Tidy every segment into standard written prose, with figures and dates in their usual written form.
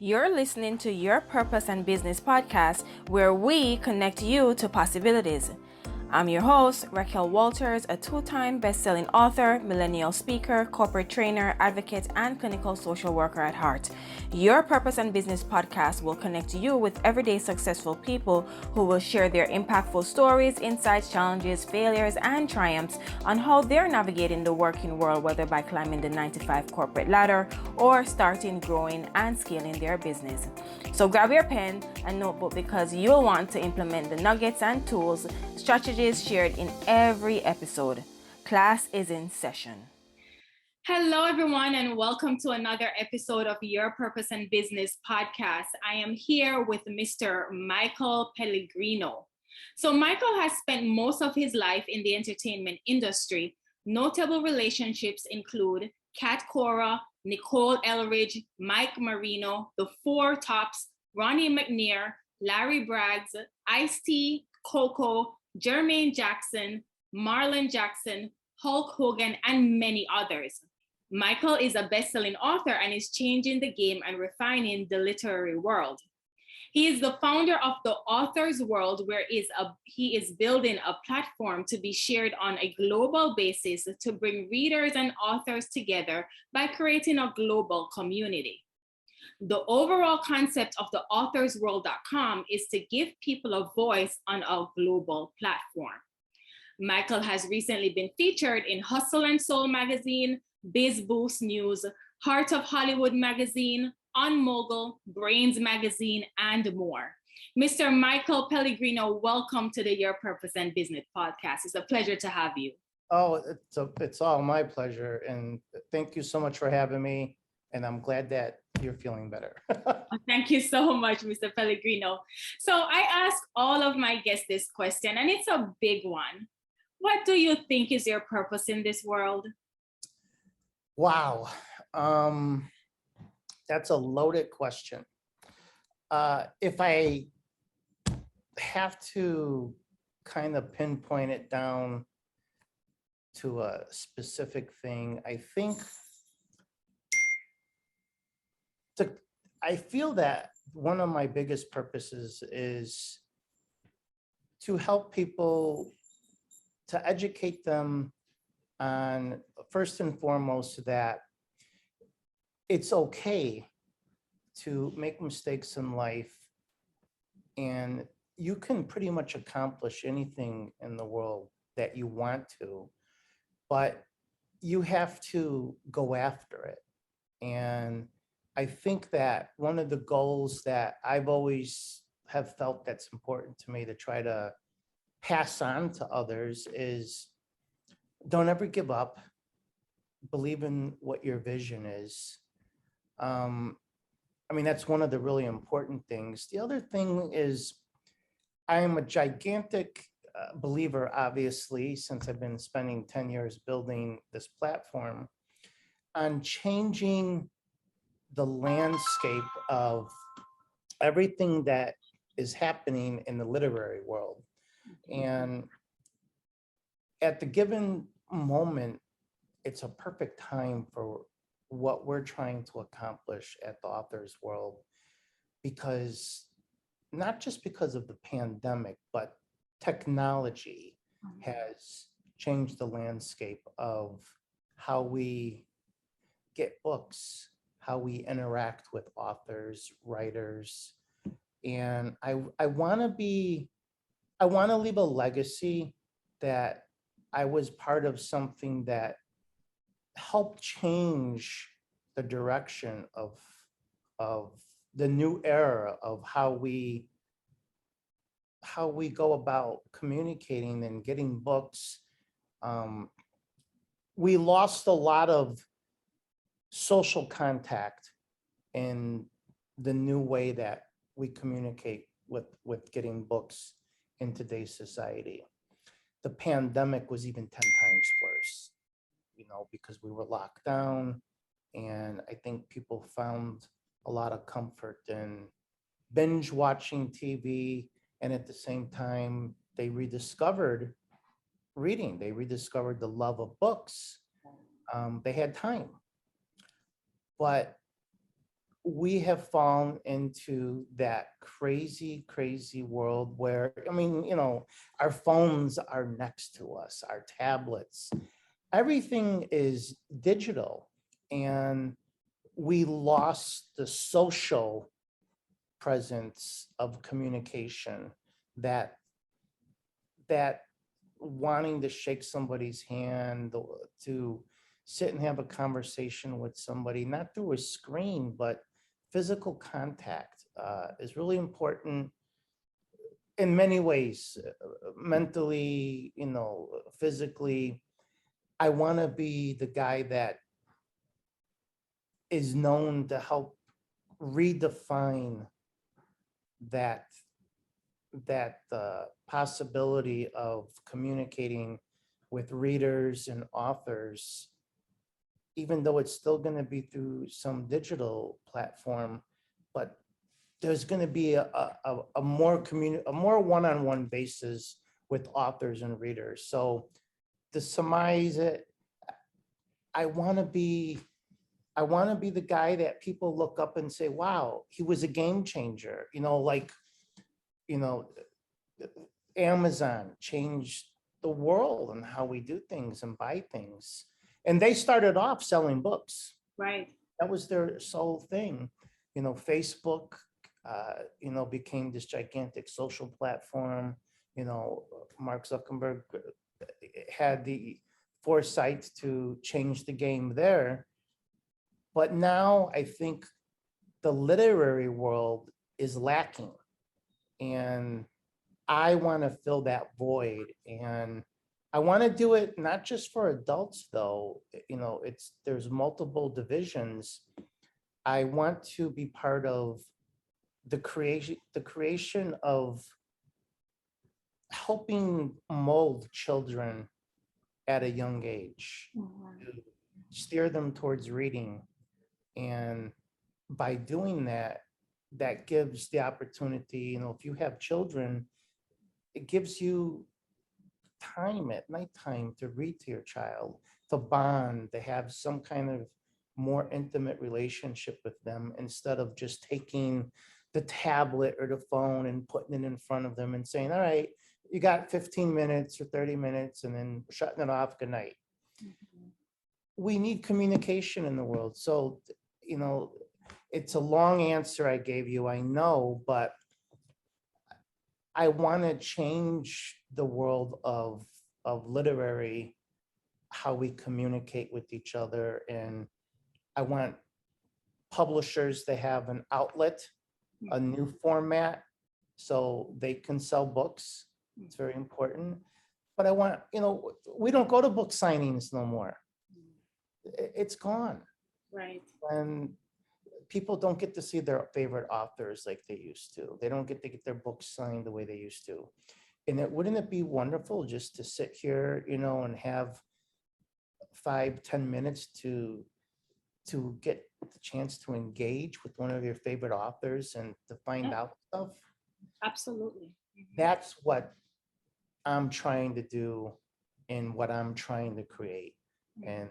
You're listening to Your Purpose and Business podcast, where we connect you to possibilities. I'm your host, Raquel Walters, a two-time best-selling author, millennial speaker, corporate trainer, advocate, and clinical social worker at heart. Your Purpose and Business podcast will connect you with everyday successful people who will share their impactful stories, insights, challenges, failures, and triumphs on how they're navigating the working world, whether by climbing the 9-to-5 corporate ladder or starting, growing, and scaling their business. So grab your pen and notebook because you'll want to implement the nuggets and tools, strategies shared in every episode. Class is in session. Hello, everyone, and welcome to another episode of Your Purpose and Business podcast. I am here with Mr. Michael Pellegrino. So Michael has spent most of his life in the entertainment industry. Notable relationships include Kat Cora, Nicole Elridge, Mike Marino, The Four Tops, Ronnie McNair, Larry Braggs, Ice-T, Coco, Jermaine Jackson, Marlon Jackson, Hulk Hogan, and many others. Michael is a best-selling author and is changing the game and refining the literary world. He is the founder of the Author's World, where he is building a platform to be shared on a global basis to bring readers and authors together by creating a global community. The overall concept of the authorsworld.com is to give people a voice on a global platform. Michael has recently been featured in Hustle and Soul magazine, Biz Boost News, Heart of Hollywood magazine, On Mogul, Brains magazine, and more. Mr. Michael Pellegrino, welcome to the Your Purpose and Business podcast. It's a pleasure to have you. Oh, it's all my pleasure. And thank you so much for having me. And I'm glad that you're feeling better. Thank you so much, Mr. Pellegrino. So I ask all of my guests this question, and it's a big one. What do you think is your purpose in this world? Wow. That's a loaded question. If I have to kind of pinpoint it down to a specific thing, I feel that one of my biggest purposes is to help people, to educate them on, first and foremost, that it's okay to make mistakes in life, and you can pretty much accomplish anything in the world that you want to, but you have to go after it. And I think that one of the goals that I've always have felt that's important to me to try to pass on to others is don't ever give up. Believe in what your vision is. That's one of the really important things. The other thing is I am a gigantic believer, obviously, since I've been spending 10 years building this platform, on changing the landscape of everything that is happening in the literary world. And at the given moment, it's a perfect time for what we're trying to accomplish at the Author's World, because not just because of the pandemic, but technology has changed the landscape of how we get books, how we interact with authors, writers. And I want to leave a legacy that I was part of something that helped change the direction of the new era of how we go about communicating and getting books. We lost a lot of social contact in the new way that we communicate with getting books in today's society. The pandemic was even 10 times worse, because we were locked down, and I think people found a lot of comfort in binge watching TV, and at the same time, they rediscovered reading. They rediscovered the love of books. They had time. But we have fallen into that crazy, crazy world where, I mean, our phones are next to us, our tablets, everything is digital. And we lost the social presence of communication, that that wanting to shake somebody's hand, to sit and have a conversation with somebody, not through a screen, but physical contact is really important in many ways, mentally, physically. I want to be the guy that is known to help redefine that possibility of communicating with readers and authors, even though it's still going to be through some digital platform, but there's going to be a more a more one-on-one basis with authors and readers. So to surmise it, I want to be the guy that people look up and say, wow, he was a game changer. Like, you know, Amazon changed the world and how we do things and buy things. And they started off selling books. Right. That was their sole thing. Facebook, became this gigantic social platform. Mark Zuckerberg had the foresight to change the game there. But now I think the literary world is lacking. And I want to fill that void. And I want to do it not just for adults, though. There's multiple divisions. I want to be part of the creation of helping mold children at a young age, to steer them towards reading. And by doing that, that gives the opportunity, if you have children, it gives you time at nighttime to read to your child, to bond, to have some kind of more intimate relationship with them, instead of just taking the tablet or the phone and putting it in front of them and saying, all right, you got 15 minutes or 30 minutes, and then shutting it off, good night. We need communication in the world. So, it's a long answer I gave you, I know, but I want to change the world of literary, how we communicate with each other. And I want publishers to have an outlet, a new format, so they can sell books. It's very important. But I want, we don't go to book signings no more. It's gone. Right. And people don't get to see their favorite authors like they used to. They don't get to get their books signed the way they used to. And wouldn't it be wonderful just to sit here, and have 5-10 minutes to get the chance to engage with one of your favorite authors and to find Yeah. out stuff? Absolutely. That's what I'm trying to do and what I'm trying to create. And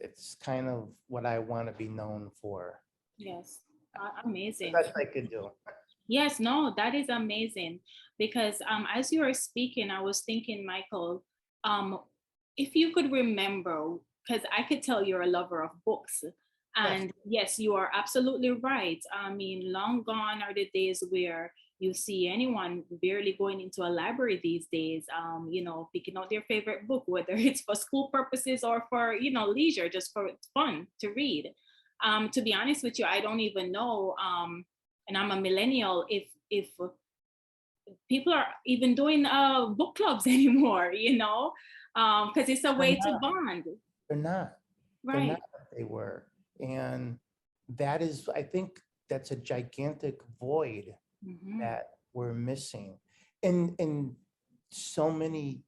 it's kind of what I want to be known for. Yes. Amazing. That's what I could do. Yes, no, that is amazing. Because as you were speaking, I was thinking, Michael, um, if you could remember, because I could tell you're a lover of books. And yes, you are absolutely right. I mean, long gone are the days where you see anyone barely going into a library these days, picking out their favorite book, whether it's for school purposes or for, leisure, just for fun to read. To be honest with you, I don't even know. And I'm a millennial, if people are even doing book clubs anymore, because it's a way to bond. They're not. They're Right. not what they were. And that is, I think that's a gigantic void that we're missing in so many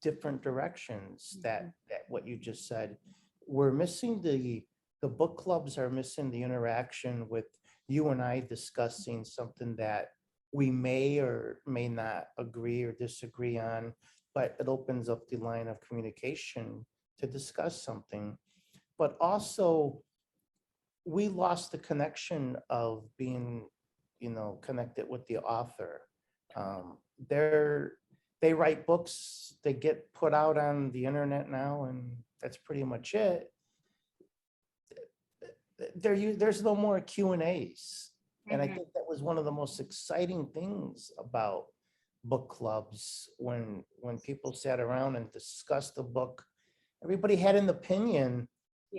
different directions. That what you just said, we're missing the book clubs are missing the interaction with you and I discussing something that we may or may not agree or disagree on, but it opens up the line of communication to discuss something. But also, we lost the connection of being, connected with the author. Um, they're they write books, they get put out on the internet now, and that's pretty much it. There's no more Q and A's, and I Mhm. think that was one of the most exciting things about book clubs when people sat around and discussed the book. Everybody had an opinion,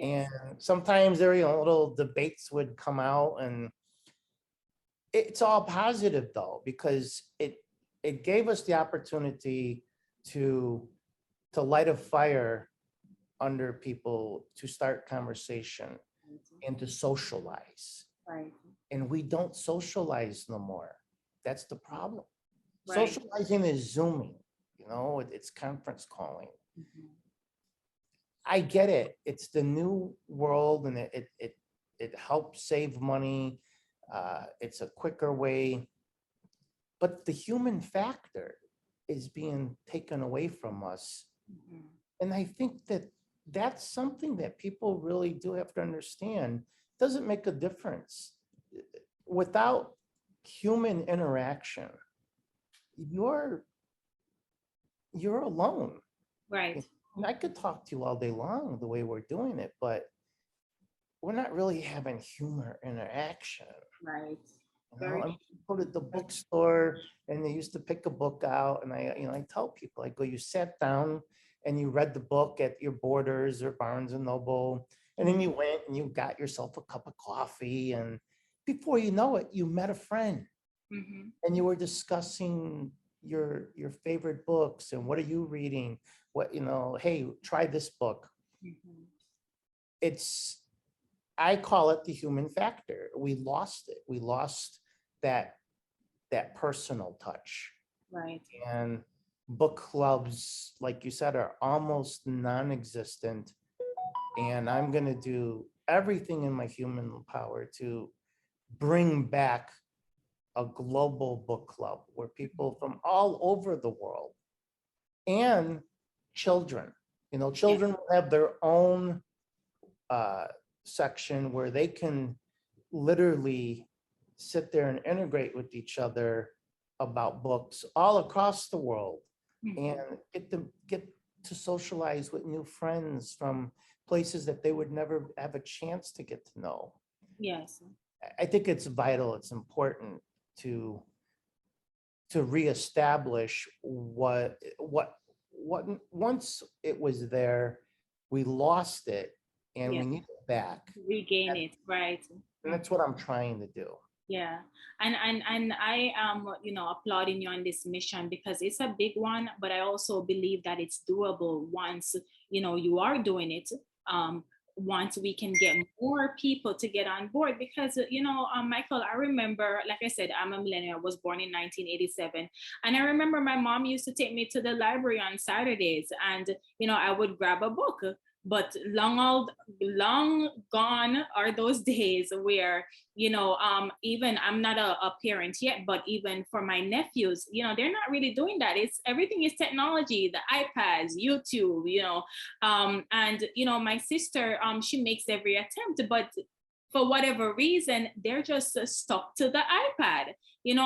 and Yes. sometimes there, little debates would come out, and it's all positive though, because it gave us the opportunity to light a fire under people, to start conversation and to socialize. Right. And we don't socialize no more. That's the problem. Right. Socializing is Zooming, it's conference calling. Mhm. I get it. It's the new world, and it helps save money. It's a quicker way, but the human factor is being taken away from us. Mhm. And I think that that's something that people really do have to understand. Doesn't make a difference. Without human interaction, you're you're alone. Right. And I could talk to you all day long the way we're doing it, but we're not really having human interaction. Right. I Very mean, go to the bookstore and they used to pick a book out, and I tell people, I go, you sat down and you read the book at your Borders or Barnes and Noble, and then true. you went and you got yourself a cup of coffee, and before you know it, you met a friend Mhm. and you were discussing your favorite books and what are you reading? What, hey, try this book. Mhm. It's I call it the human factor. We lost it. We lost that personal touch. Right. And book clubs, like you said, are almost non-existent. And I'm going to do everything in my human power to bring back a global book club where people from all over the world, and children, Yeah. children will have their own uh, section where they can literally sit there and integrate with each other about books all across the world, and Mhm. get to socialize with new friends from places that they would never have a chance to get to know. Yes. I think it's vital, it's important to reestablish what once it was there, we lost it and Yeah. we need it back. Regain it. Right. And Mhm. that's what I'm trying to do. Yeah, and I am, applauding you on this mission because it's a big one, but I also believe that it's doable once, you are doing it. Um, Once we can get more people to get on board, because Michael, I remember, like I said, I'm a millennial. I was born in 1987, and I remember my mom used to take me to the library on Saturdays, and I would grab a book. But long gone are those days where even I'm not a parent yet, but even for my nephews, they're not really doing that. It's everything is technology, the iPads, YouTube, and my sister, she makes every attempt, but for whatever reason they're just stuck to the iPad. And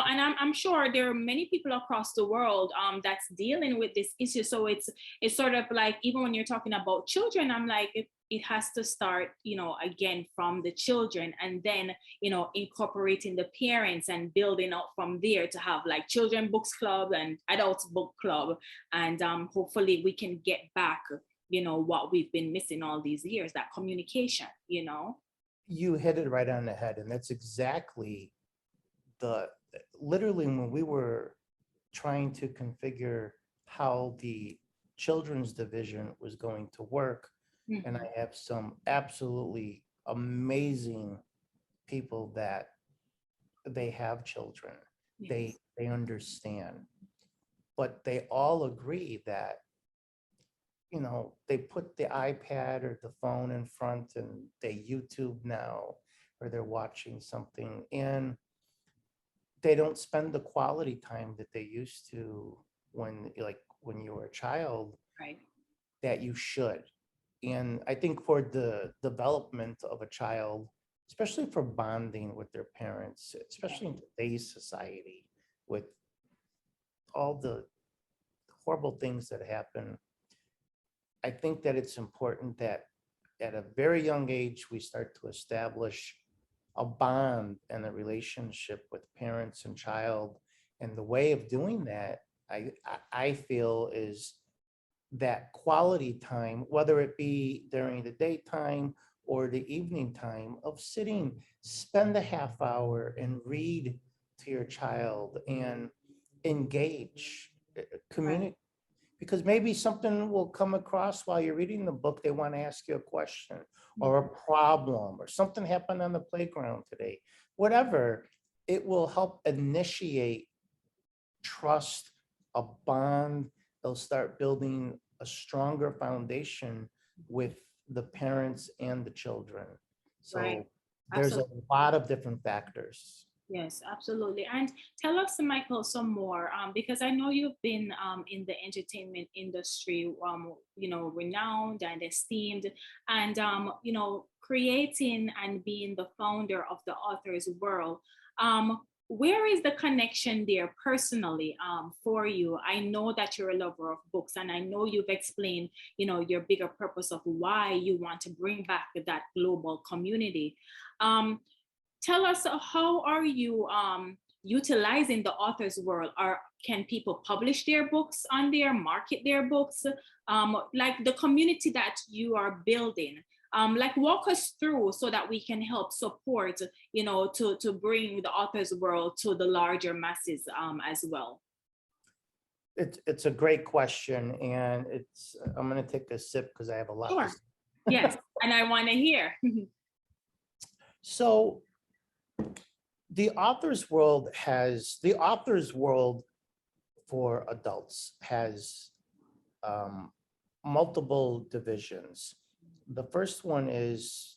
I'm sure there are many people across the world that's dealing with this issue. So it's sort of like, even when you're talking about children, I'm like, it has to start, again, from the children, and then incorporating the parents and building up from there to have like children books club and adults book club. And hopefully we can get back what we've been missing all these years, that communication. You hit it right on the head, and that's exactly the literally when we were trying to configure how the children's division was going to work. And Mhm. I have some absolutely amazing people that they have children. Yes. They understand, but they all agree that they put the iPad or the phone in front and they YouTube now, or they're watching something, and they don't spend the quality time that they used to when you were a child, Right. that you should. And I think for the development of a child, especially for bonding with their parents, especially in today's society with all the horrible things that happen. I think that it's important that at a very young age, we start to establish a bond and a relationship with parents and child. And the way of doing that, I feel, is that quality time, whether it be during the daytime or the evening time, of sitting, spend a half hour and read to your child and engage, Right. communicate, because maybe something will come across while you're reading the book. They want to ask you a question or a problem, or something happened on the playground today, whatever. It will help initiate trust, a bond. They'll start building a stronger foundation with the parents and the children. Right. So there's a Absolutely. lot of different factors. Yes, absolutely. And tell us, Michael, some more, because I know you've been in the entertainment industry, renowned and esteemed, and creating and being the founder of the Author's World. Where is the connection there personally for you? I know that you're a lover of books, and I know you've explained, your bigger purpose of why you want to bring back that global community. Um, Tell us, how are you utilizing the Author's World? Or can people publish their books on there, market their books, like the community that you are building? Like, walk us through so that we can help support, to bring the Author's World to the larger masses as well. It's a great question, and I'm going to take a sip because I have a lot to Sure. say. Yes, and I want to hear. So the author's world for adults has multiple divisions. The first one is,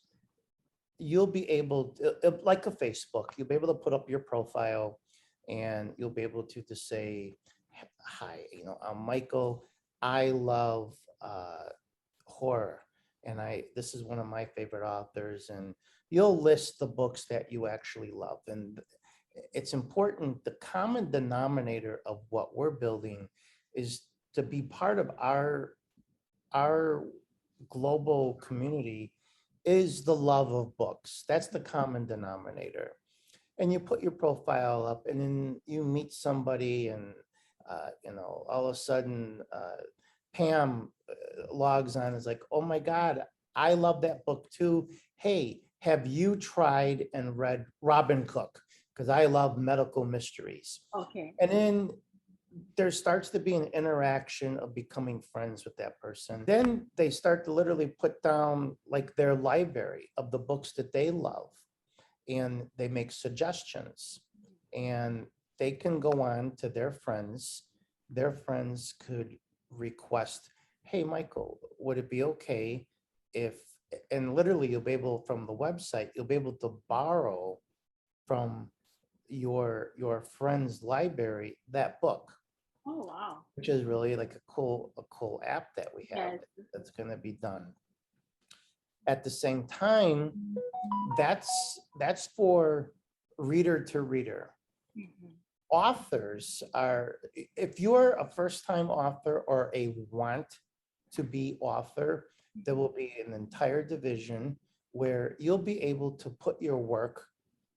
you'll be able to, like a Facebook, you'll be able to put up your profile, and you'll be able to just say, hi, I'm Michael. I love horror, and this is one of my favorite authors, and you'll list the books that you actually love. And it's important, the common denominator of what we're building is to be part of our global community is the love of books. That's the common denominator. And you put your profile up, and then you meet somebody, and all of a sudden, Pam logs on, is like, oh my God, I love that book too. Hey, have you tried and read Robin Cook? Because I love medical mysteries. Okay. And then there starts to be an interaction of becoming friends with that person. Then they start to literally put down like their library of the books that they love, and they make suggestions, and they can go on to their friends. Their friends could request, hey, Michael, would it be okay if, and literally you'll be able, from the website, you'll be able to borrow from your friend's library that book, Oh, wow. which is really like a cool app that we have Yes. that's going to be done. At the same time, that's for reader to reader. Mhm. Authors are, if you're a first-time author or a want to be author, there will be an entire division where you'll be able to put your work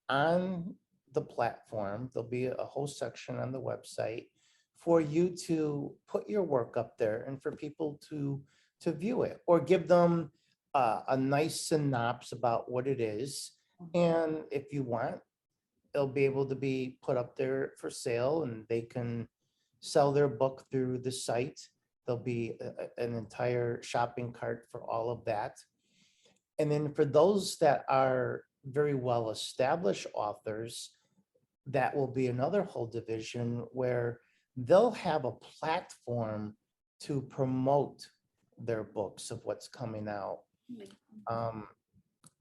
on the platform. There'll be a whole section on the website for you to put your work up there, and for people to view it, or give them a nice synopsis about what it is. And if you want, it'll be able to be put up there for sale, and they can sell their book through the site. There'll be an entire shopping cart for all of that. And then for those that are very well established authors, that will be another whole division where they'll have a platform to promote their books of what's coming out.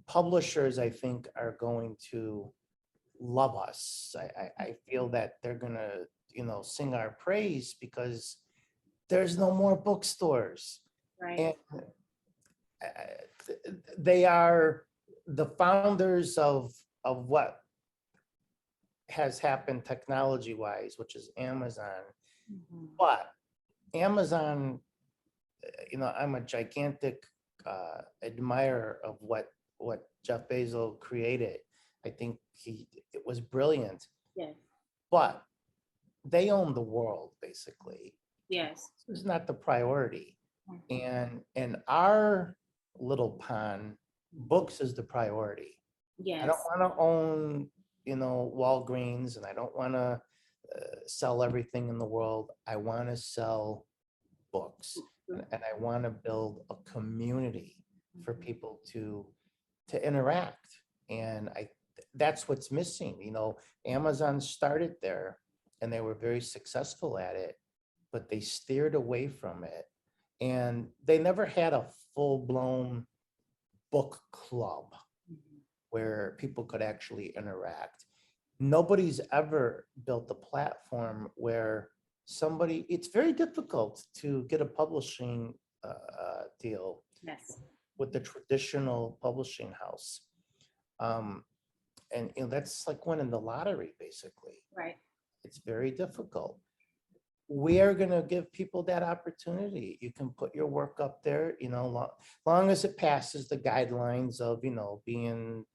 Publishers, I think, are going to love us. I feel that they're gonna, sing our praise, because there's no more bookstores. Right. And they are the founders of what has happened technology wise, which is Amazon. But Amazon, I'm a gigantic admirer of what Jeff Bezos created. I think it was brilliant, Yes. but they own the world basically. Yes. This is not the priority. And in our little pond, books is the priority. I don't Yes. want to own, Walgreens, and I don't want to sell everything in the world. I want to sell books, and I want to build a community for people to interact. And that's what's missing. Amazon started there, and they were very successful at it, but they steered away from it, and they never had a full-blown book club where people could actually interact. Nobody's ever built a platform where it's very difficult to get a publishing deal Yes. with the traditional publishing house. And that's like winning the lottery, basically. Right. It's very difficult. We are going to give people that opportunity. You can put your work up there, long as it passes the guidelines of, being,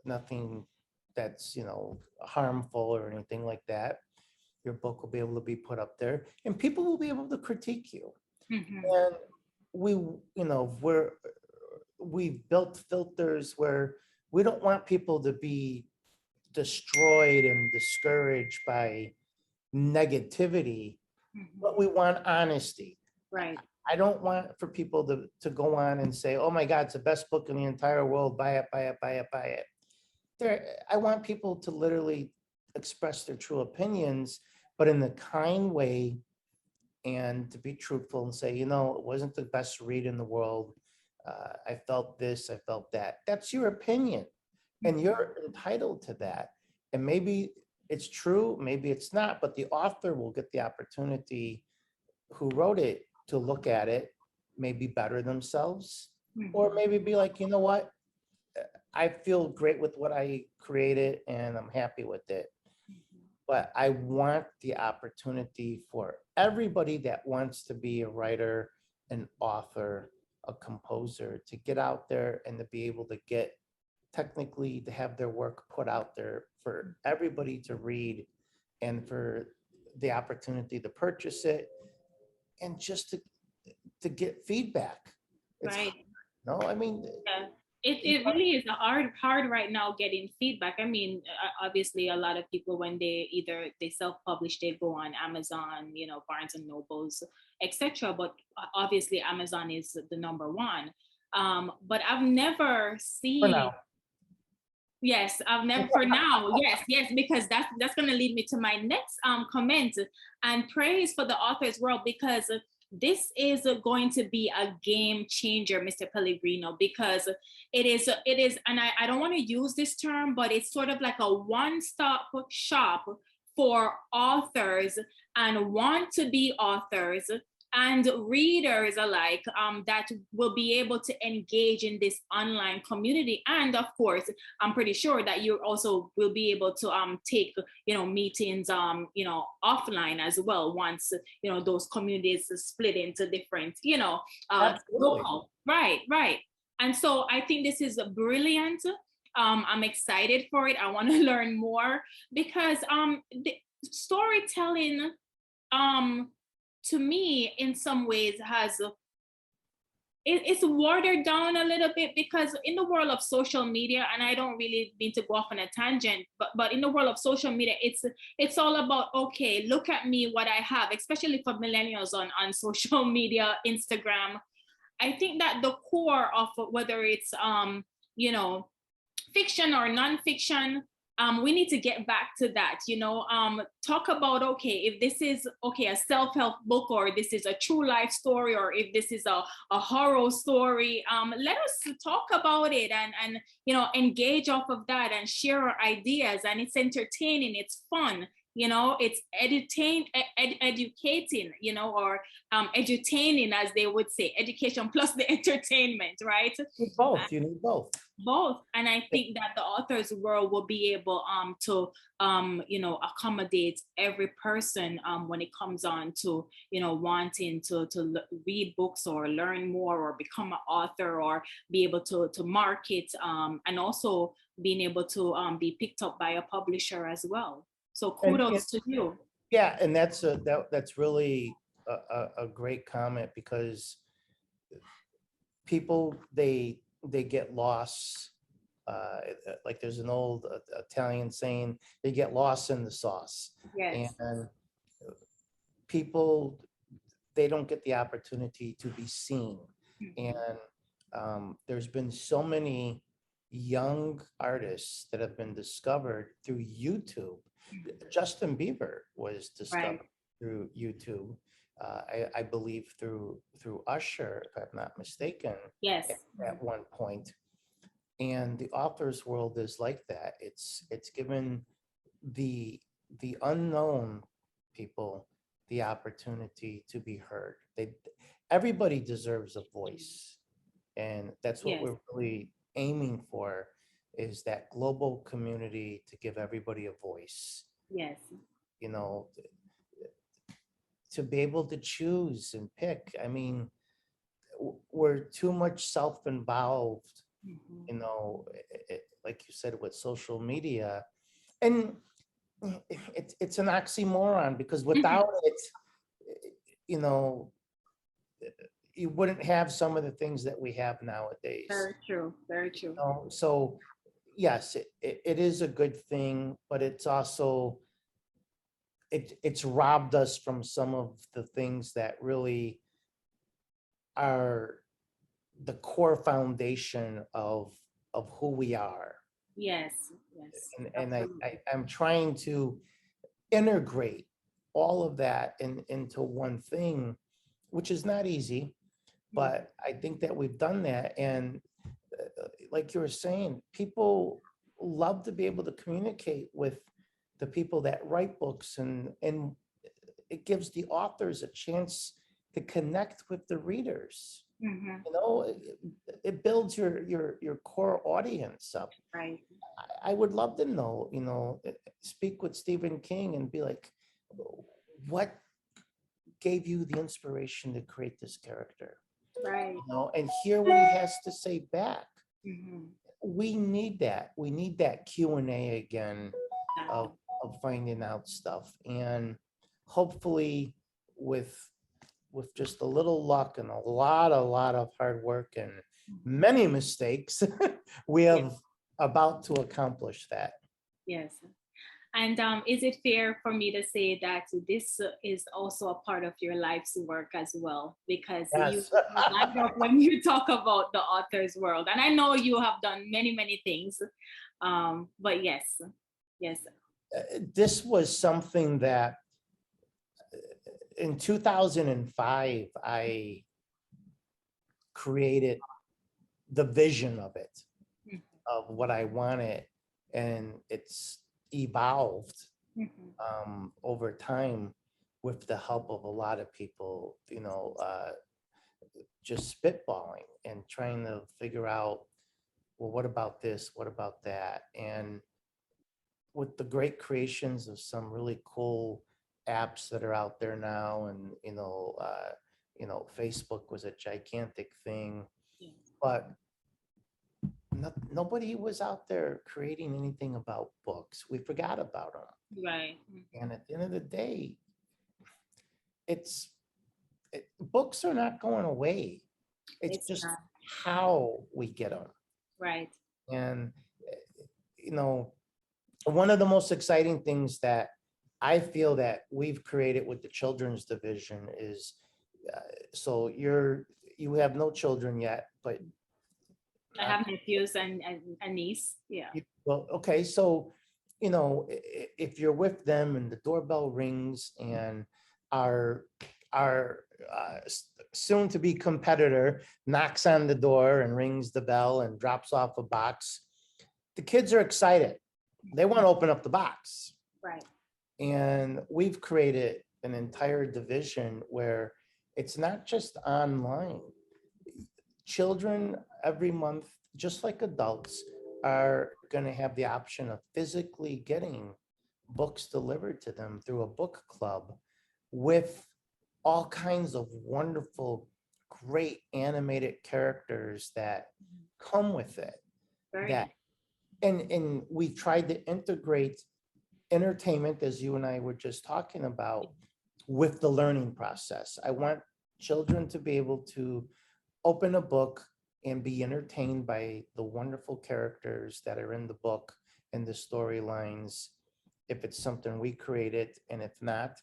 nothing that's, harmful or anything like that. Your book will be able to be put up there, and people will be able to critique you. And we've built filters where we don't want people to be destroyed and discouraged by negativity, but we want honesty. Right. I don't want for people to go on and say, oh my God, it's the best book in the entire world, buy it, buy it, buy it, buy it. I want people to literally express their true opinions, but in the kind way, and to be truthful and say, it wasn't the best read in the world. I felt this, I felt that. That's your opinion, and you're entitled to that. And maybe it's true, maybe it's not, but the author will get the opportunity who wrote it to look at it, maybe better themselves, or maybe be like, you know what? I feel great with what I created and I'm happy with it. But I want the opportunity for everybody that wants to be a writer, an author, a composer, to get out there and to be able to technically to have their work put out there for everybody to read, and for the opportunity to purchase it, and just to get feedback. It's Right. no, I mean, Yeah. It really is hard right now getting feedback. I mean, obviously a lot of people, when they self-publish, they go on Amazon, Barnes and Nobles, etc. But obviously Amazon is the number one. But I've never seen. for now. Yes, I've never for now. Yes, because that's gonna lead me to my next comment and praise for the author's world, because this is going to be a game changer, Mr. Pellegrino, because it is, and I don't want to use this term, but it's sort of like a one-stop shop for authors and want to be authors and readers alike, that will be able to engage in this online community. And of course, I'm pretty sure that you also will be able to take meetings offline as well, once those communities split into different local. Right. And so I think this is brilliant. I'm excited for it. I want to learn more, because the storytelling to me in some ways it's watered down a little bit, because in the world of social media, and I don't really mean to go off on a tangent, but in the world of social media, it's all about, okay, look at me, what I have, especially for millennials on social media, Instagram. I think that the core of whether it's fiction or nonfiction, we need to get back to that, talk about, okay, if this is a self-help book, or this is a true life story, or if this is a horror story, let us talk about it and engage off of that and share our ideas. And it's entertaining, it's fun, It's educating, or edutaining, as they would say, education plus the entertainment, right? You need both. Both. And I think that the author's world will be able to accommodate every person when it comes on to wanting to read books or learn more or become an author or be able to market, and also being able to be picked up by a publisher as well. So kudos to you. Yeah, and that's really a great comment, because people, they get lost. Like there's an old Italian saying, they get lost in the sauce. Yes. And people, they don't get the opportunity to be seen. Mhm. And there's been so many young artists that have been discovered through YouTube. Justin Bieber was discovered through YouTube. I believe through Usher, if I'm not mistaken. Yes. At one point. And the author's world is like that. It's given the unknown people the opportunity to be heard. Everybody deserves a voice, and that's what Yes. we're really aiming for, is that global community to give everybody a voice. Yes. To be able to choose and pick. I mean, we're too much self-involved, like you said, with social media. And it's an oxymoron, because without it, you know, you wouldn't have some of the things that we have nowadays. Very true. Very true. So yes, it is a good thing, but it's also, it's robbed us from some of the things that really are the core foundation of who we are. Yes. And I'm trying to integrate all of that into one thing, which is not easy, but I think that we've done that. And like you were saying, people love to be able to communicate with the people that write books, and it gives the authors a chance to connect with the readers. It builds your core audience up. Right. I would love to know, speak with Stephen King and be like, what gave you the inspiration to create this character? Right. And hear what he has to say back. Mm-hmm. We need that. We need that Q&A again of finding out stuff. And hopefully with just a little luck and a lot of hard work and many mistakes, we have about to accomplish that. Yes. And is it fair for me to say that this is also a part of your life's work as well? Because Yes. when you talk about the author's world, and I know you have done many things, but yes. This was something that in 2005, I created the vision of it, of what I wanted, and it's evolved over time with the help of a lot of people, just spitballing and trying to figure out, well, what about this? What about that? And with the great creations of some really cool apps that are out there now, and Facebook was a gigantic thing, but nobody was out there creating anything about books. We forgot about them. Right. And at the end of the day, books are not going away. It's just not how we get them. Right. And one of the most exciting things that I feel that we've created with the children's division is, so you have no children yet, but I have nephews and a niece. Yeah. Well, okay. So, if you're with them and the doorbell rings and our soon to be competitor knocks on the door and rings the bell and drops off a box, the kids are excited. They want to open up the box. Right. And we've created an entire division where it's not just online. Children every month, just like adults, are going to have the option of physically getting books delivered to them through a book club with all kinds of wonderful, great animated characters that come with it. Very That nice. and we tried to integrate entertainment, as you and I were just talking about, with the learning process. I want children to be able to open a book and be entertained by the wonderful characters that are in the book and the storylines, if it's something we created, and if not,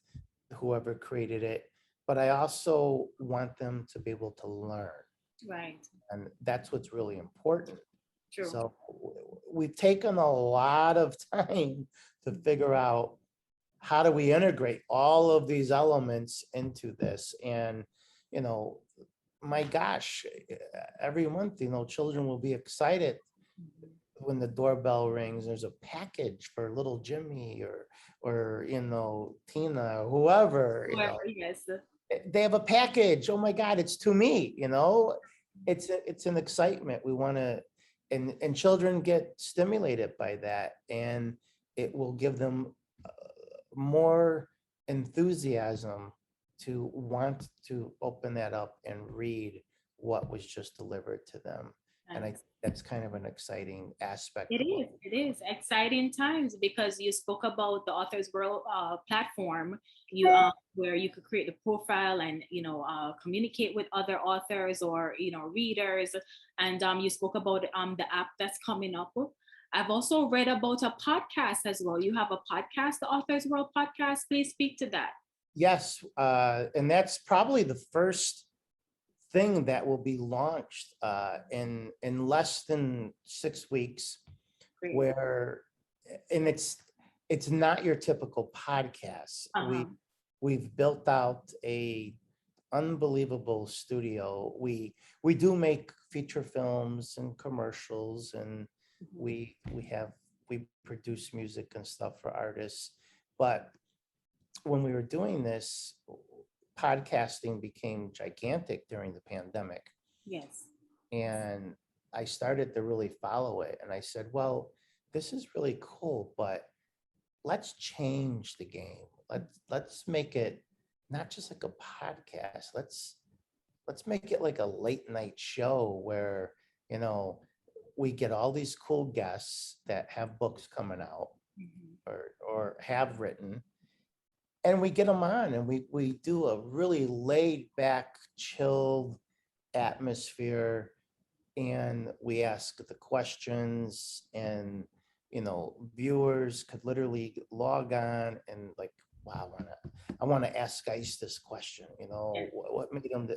whoever created it. But I also want them to be able to learn, Right. and that's what's really important. True. So we've taken a lot of time to figure out how do we integrate all of these elements into this. And, you know, my gosh, every month, children will be excited when the doorbell rings. There's a package for little Jimmy or Tina, or whoever, Whoever, yes. they have a package. Oh my God, it's to me, it's an excitement. We want to, and children get stimulated by that, and it will give them more enthusiasm to want to open that up and read what was just delivered to them. And I Nice. that's kind of an exciting aspect It of what. is. It is exciting times because you spoke about the Authors World platform, where you could create the profile and communicate with other authors or readers, and you spoke about the app that's coming up. I've also read about a podcast as well. You have a podcast, the Authors World podcast. Please speak to that. Yes, and that's probably the first thing that will be launched in less than 6 weeks, Great. where and it's not your typical podcast. Uh-huh. We've built out a unbelievable studio. We do make feature films and commercials, and we produce music and stuff for artists. But when we were doing this, podcasting became gigantic during the pandemic. Yes. And I started to really follow it. And I said, well, this is really cool, but let's change the game. Let's make it not just like a podcast. Let's make it like a late night show where, you know, we get all these cool guests that have books coming out or have written, and we get them on, and we do a really laid back, chilled atmosphere, and we ask the questions, and viewers could literally log on and like, wow, I want to ask Ice this question, what made them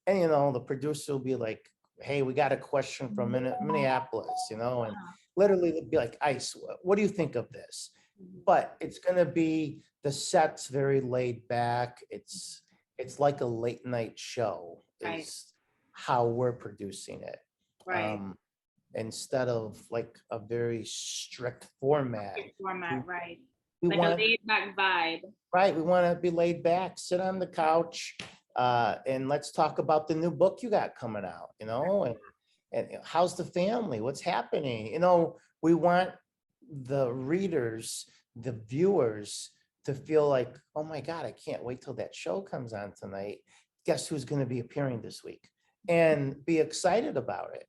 and the producer will be like, hey, we got a question from Minneapolis, and literally it'd be like, Ice, what do you think of this? But it's going to be, the set's very laid back. It's like a late night show Right. is how we're producing it. Right. Instead of like a very strict format. Format, right. We like want a laid back vibe. Right. We want to be laid back, sit on the couch, and let's talk about the new book you got coming out, and how's the family? What's happening? We want the readers, the viewers to feel like, oh my God, I can't wait till that show comes on tonight. Guess who's going to be appearing this week? And be excited about it,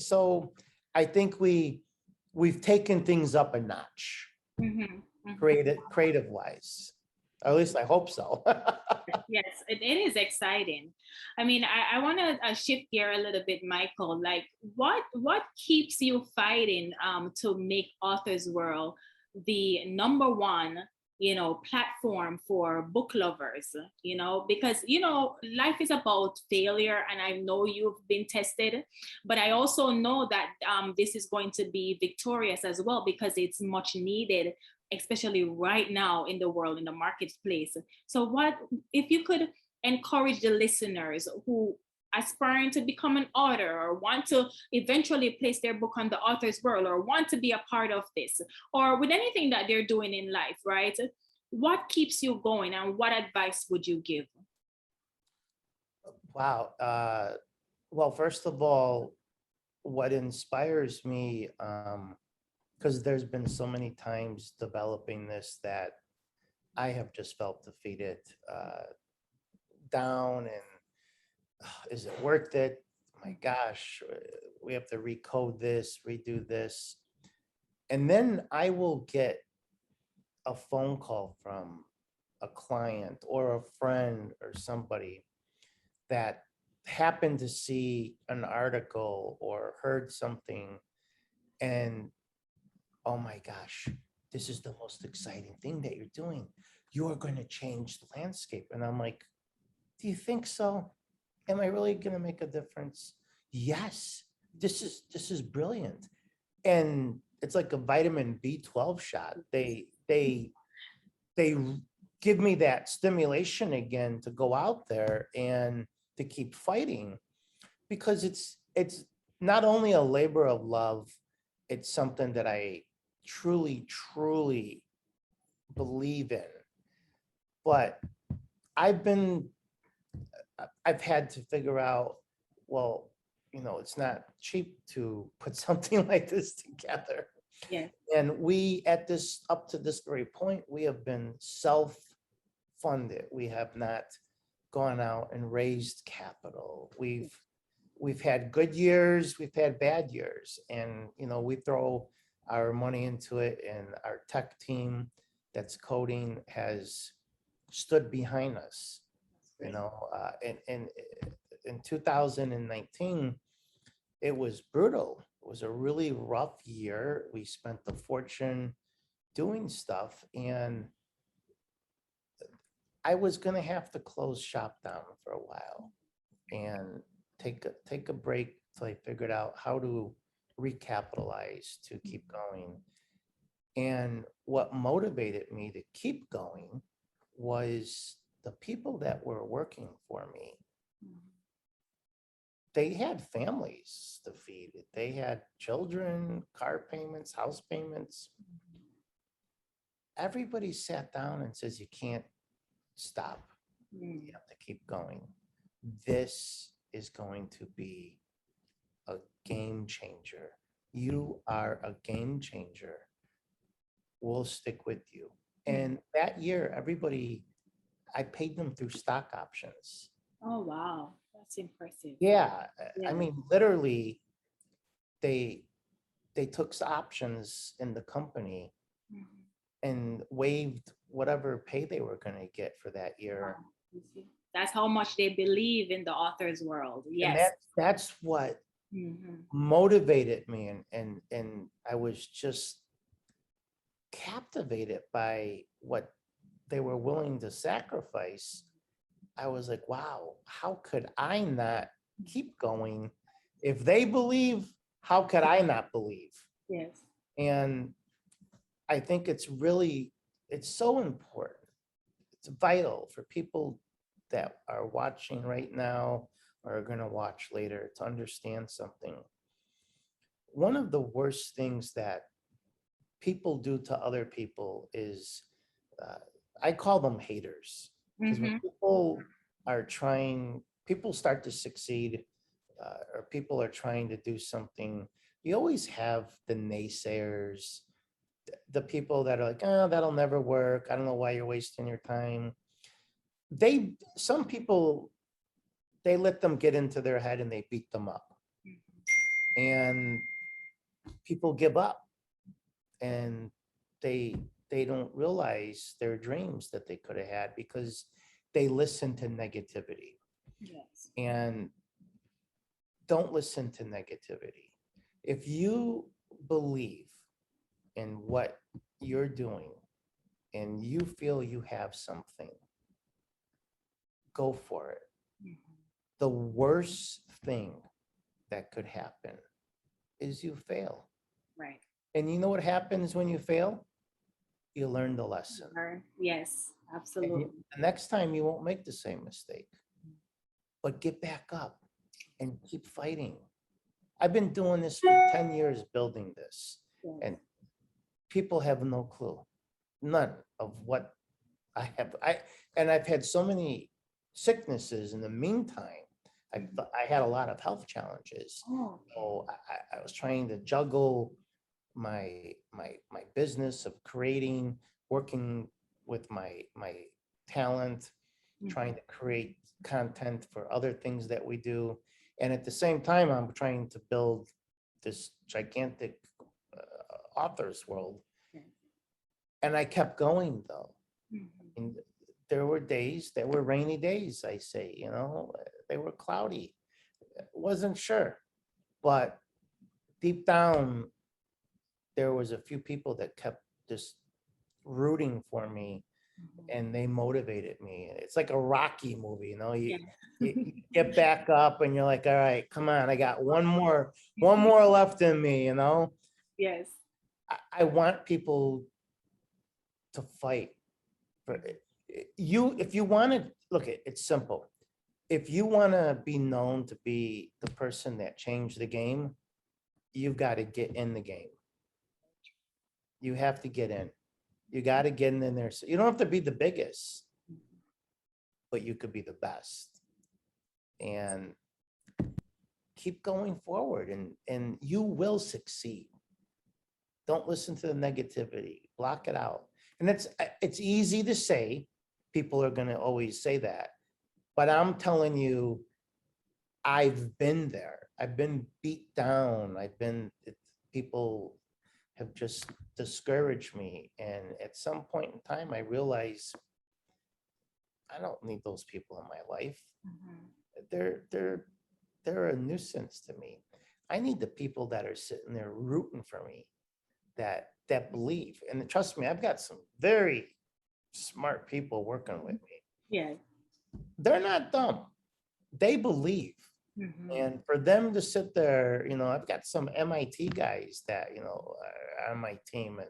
So I think we've taken things up a notch, creative wise. Or at least I hope so. Yes, it is exciting. I mean, I want to shift gear a little bit, Michael. Like, what keeps you fighting to make Authors World the number one, platform for book lovers? Because life is about failure, and I know you've been tested, but I also know that this is going to be victorious as well, because it's much needed, especially right now in the world, in the marketplace. So what if you could encourage the listeners who aspiring to become an author or want to eventually place their book on the author's world or want to be a part of this or with anything that they're doing in life, right? What keeps you going and what advice would you give? Wow. Well, first of all, what inspires me, because there's been so many times developing this that I have just felt defeated, down, and is it worth it? My gosh, we have to recode this, redo this. And then I will get a phone call from a client or a friend or somebody that happened to see an article or heard something, and oh my gosh, this is the most exciting thing that you're doing. You are going to change the landscape. And I'm like, do you think so? Am I really going to make a difference? Yes. This is brilliant. And it's like a vitamin B12 shot. They give me that stimulation again to go out there and to keep fighting, because it's not only a labor of love, it's something that I truly believe in. But I've been I've had to figure out, well, it's not cheap to put something like this together. Yeah. And we, up to this very point, we have been self-funded. We have not gone out and raised capital. We've had good years, we've had bad years, and we throw our money into it, and our tech team that's coding has stood behind us. In 2019, it was brutal. It was a really rough year. We spent a fortune doing stuff, and I was going to have to close shop down for a while and take a break till I figured out how to recapitalize to keep going. And what motivated me to keep going was the people that were working for me. They had families to feed. They had children, car payments, house payments. Everybody sat down and says, you can't stop. You have to keep going. This is going to be a game changer. You are a game changer. We'll stick with you. And that year, I paid them through stock options. Oh, wow. That's impressive. Yeah. Yeah. I mean, literally, they took options in the company and waived whatever pay they were going to get for that year. Wow. That's how much they believe in the author's world. Yes. And that's what motivated me. And I was just captivated by what they were willing to sacrifice. I was like, wow, how could I not keep going? If they believe, how could I not believe? Yes. And I think it's so important. It's vital for people that are watching right now or are going to watch later to understand something. One of the worst things that people do to other people is, I call them haters. Because when people start to succeed, or people are trying to do something, you always have the naysayers, the people that are like, oh, that'll never work. I don't know why you're wasting your time. Some people, they let them get into their head and they beat them up. And people give up, and they don't realize their dreams that they could have had because they listen to negativity. Yes. And don't listen to negativity. If you believe in what you're doing and you feel you have something, go for it. The worst thing that could happen is you fail. Right. And you know what happens when you fail? You learn the lesson. Yes, absolutely. The next time you won't make the same mistake. But get back up. and keep fighting. I've been doing this for 10 years, building this, Yes. and people have no clue, none of what I have. I've had so many sicknesses in the meantime. I had a lot of health challenges. Oh, So I was trying to juggle my business of creating, working with my talent, trying to create content for other things that we do. And at the same time, I'm trying to build this gigantic author's world. yes. And I kept going though. Mhm. And there were days that were rainy days, I say, they were cloudy. Wasn't sure. But deep down, there was a few people that kept just rooting for me, Mhm. and they motivated me. It's like a Rocky movie, Yeah. you get back up and you're like, all right, come on, I got one more left in me. Yes. I want people to fight for you. If you want to look at it's simple. If you want to be known to be the person that changed the game, you've got to get in the game. You have to get in. You got to get in there. So you don't have to be the biggest, but you could be the best. And keep going forward, and you will succeed. Don't listen to the negativity. Block it out. And it's easy to say. People are going to always say that. But I'm telling you, I've been there. I've been beat down. People have just discouraged me. And at some point in time, I realized I don't need those people in my life. Mhm. They're a nuisance to me. I need the people that are sitting there rooting for me, that believe. And trust me, I've got some very smart people working with me. Yes. They're not dumb. They believe. Mhm. And for them to sit there, I've got some MIT guys that, are on my team, and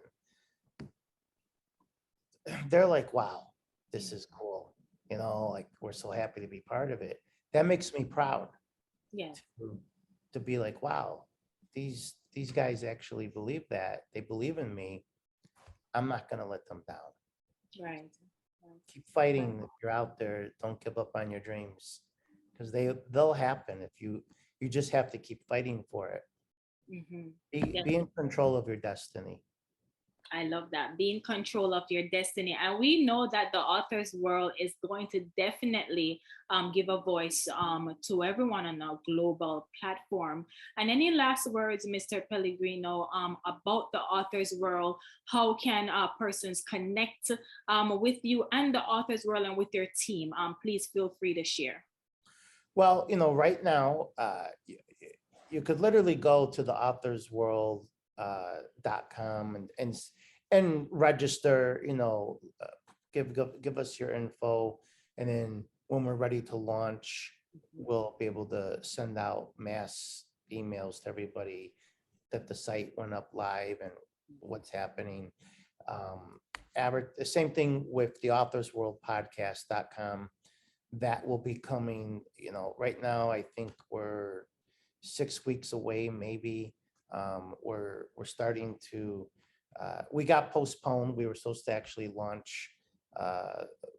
they're like, wow, this is cool. Like we're so happy to be part of it. That makes me proud Yes. to be like, wow, these guys actually believe that. They believe in me. I'm not going to let them down. Right. Keep fighting. If you're out there, don't give up on your dreams, because they'll happen if you just have to keep fighting for it. Mm-hmm. Be in control of your destiny. I love that. Be in control of your destiny. And we know that the author's world is going to definitely give a voice to everyone on a global platform. And any last words, Mr. Pellegrino, about the author's world? How can persons connect with you and the author's world and with your team? Please feel free to share. Well, right now, you could literally go to the authorsworld.com and register, give us your info. And then when we're ready to launch, we'll be able to send out mass emails to everybody that the site went up live and what's happening. The same thing with the authorsworldpodcast.com. That will be coming, right now, I think we're 6 weeks away, maybe. We're starting to, we got postponed. We were supposed to actually launch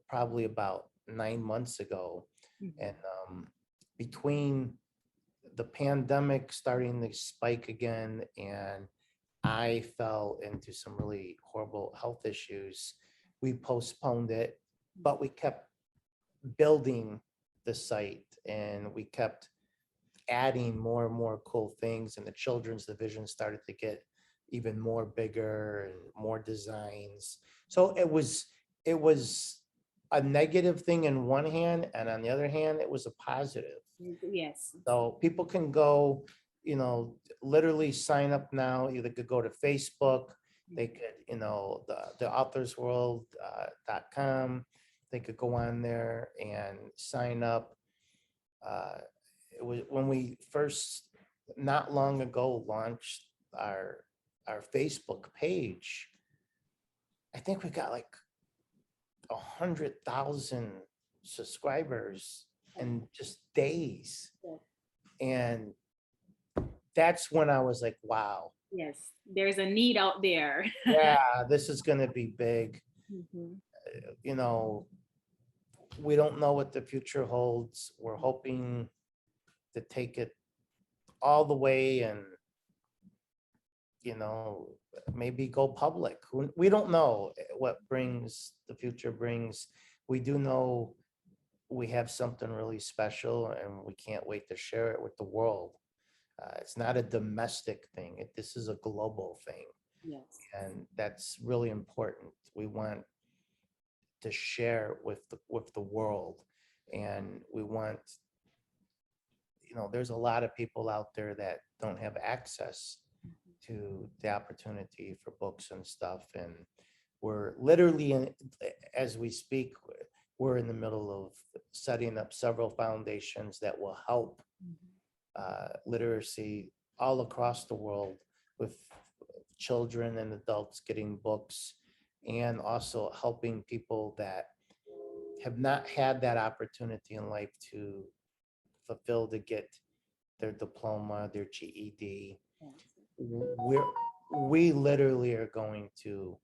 probably about 9 months ago. Mhm. And between the pandemic starting to spike again, and I fell into some really horrible health issues, we postponed it, but we kept building the site, and we kept adding more and more cool things, and the children's division started to get even more bigger and more designs. So it was a negative thing in one hand, and on the other hand, it was a positive. Yes. So people can go, literally sign up now. Either could go to Facebook, they could, the authorsworld.com. They could go on there and sign up. Uh, It was when we first, not long ago, launched our Facebook page. I think we got like 100,000 subscribers in just days. And that's when I was like, wow, Yes, there's a need out there. yeah, this is going to be big. Mhm. You know, we don't know what the future holds. We're hoping to take it all the way and, maybe go public. We don't know what the future brings. We do know we have something really special and we can't wait to share it with the world. It's not a domestic thing. This is a global thing. Yes. And that's really important. We want to share with the world, and we want, there's a lot of people out there that don't have access to the opportunity for books and stuff, and we're literally as we speak, we're in the middle of setting up several foundations that will help literacy all across the world, with children and adults getting books, and also helping people that have not had that opportunity in life to to get their diploma, their GED. We literally are going to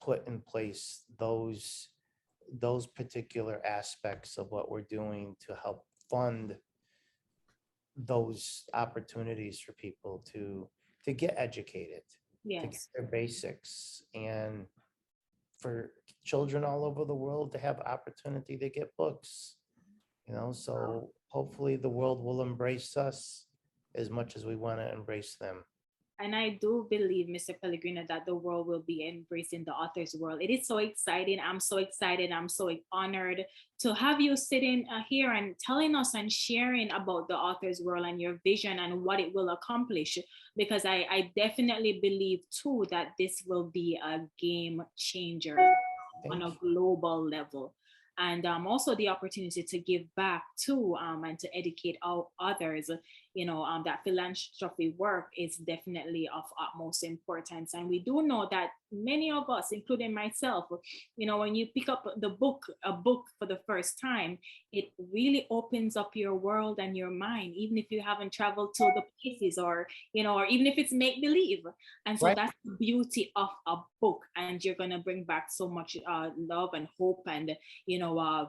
put in place those particular aspects of what we're doing to help fund those opportunities for people to get educated, to get Yes. their basics, and for children all over the world to have opportunity to get books. So hopefully the world will embrace us as much as we want to embrace them. And I do believe, Mr. Pellegrino, that the world will be embracing the author's world. It is so exciting. I'm so excited. I'm so honored to have you sitting here and telling us and sharing about the author's world and your vision and what it will accomplish. Because I definitely believe, too, that this will be a game changer on a global level. And also the opportunity to give back to and to educate all others. That philanthropy work is definitely of utmost importance. And we do know that many of us, including myself, when you pick up a book for the first time, it really opens up your world and your mind, even if you haven't traveled to the places, or even if it's make believe. And so Right. that's the beauty of a book. And you're going to bring back so much love and hope and,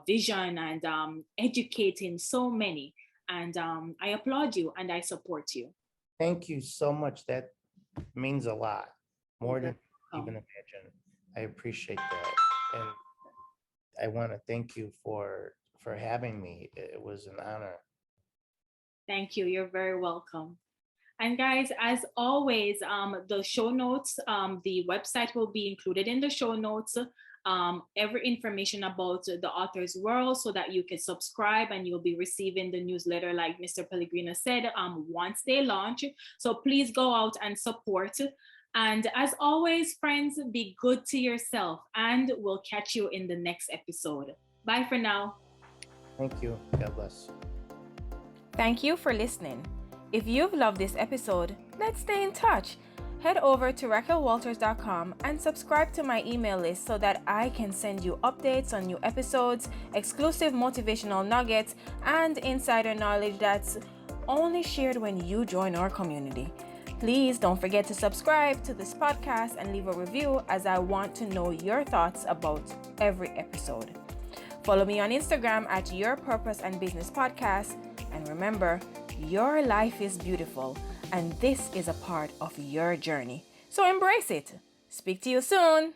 vision, and educating so many. And I applaud you and I support you. Thank you so much. That means a lot, more than you even imagine. I appreciate that, and I want to thank you for having me. It was an honor. Thank you. You're very welcome. And guys, as always, the show notes, the website will be included in the show notes. Every information about the author's world, so that you can subscribe and you'll be receiving the newsletter, like Mr. Pellegrino said, once they launch. So please go out and support. And as always, friends, be good to yourself, and we'll catch you in the next episode. Bye for now. Thank you. God bless. Thank you for listening. If you've loved this episode, let's stay in touch. Head over to RaquelWalters.com and subscribe to my email list so that I can send you updates on new episodes, exclusive motivational nuggets, and insider knowledge that's only shared when you join our community. Please don't forget to subscribe to this podcast and leave a review, as I want to know your thoughts about every episode. Follow me on Instagram at Your Purpose and Business Podcast. And remember, your life is beautiful, and this is a part of your journey. So embrace it. Speak to you soon.